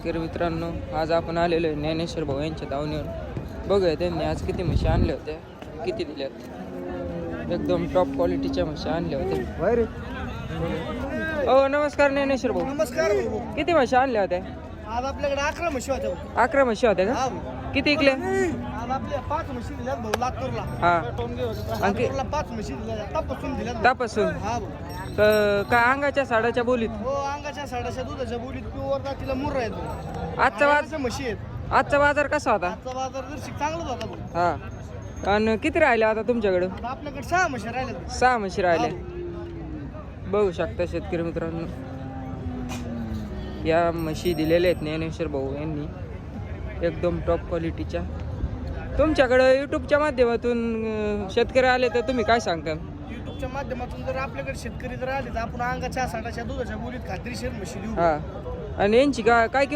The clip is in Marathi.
शेतकरी मित्रांनो, आज आपण आलेलो आहे ज्ञानेश्वर भाऊ यांच्या दावणीवर. बघूया त्यांनी आज किती म्हशी आणल्या होत्या, किती दिल्यात. एकदम टॉप क्वालिटीच्या म्हशी आणल्या होत्या. हो नमस्कार ज्ञानेश्वर भाऊ. नमस्कार भाऊ. किती म्हशी आणल्या होत्या? आज आपल्याकडे 11 म्हशी होत्या भाऊ. 11 म्हशी होत्या का? हा भाऊ. किती इकल्या? आज आपल्या 5 म्हशी दिल्यात भाऊ लातूरला. हा. लातूरला 5 म्हशी दिल्या तपासून दिल्यात भाऊ. तापासून हा भाऊ. काय अंगाच्या साडाच्या बोलीत? हो अंगाच्या साडाच्या दुधाच्या बोलीत प्युअर जातीला मुर्रा आहेत भाऊ. आजचा आजच्या म्हशी आहेत. आजचा बाजार कसा होता? आजचा बाजार जर चांगलाच होता भाऊ. हा. आणि किती राहिल्या आता तुमच्याकडं? आता आपल्याकडे 6 म्हशी राहिल्यात. 6 म्हशी राहिल्या. बघू शकता शेतकरी मित्रांनो, या म्हशी दिलेल्या आहेत ज्ञानेश्वर भाऊ यांनी, एकदम टॉप क्वालिटीच्या. तुमच्याकडं यूट्यूबच्या माध्यमातून शेतकरी आले तर तुम्ही काय सांगता? युट्यूबच्या माध्यमातून जर आपल्याकडे शेतकरी जर आले तर आपण अंगाच्या साडाच्या दुधाच्या बोलीत खात्रीशीर म्हशी देऊ. हा. आणि यांची काय किंमत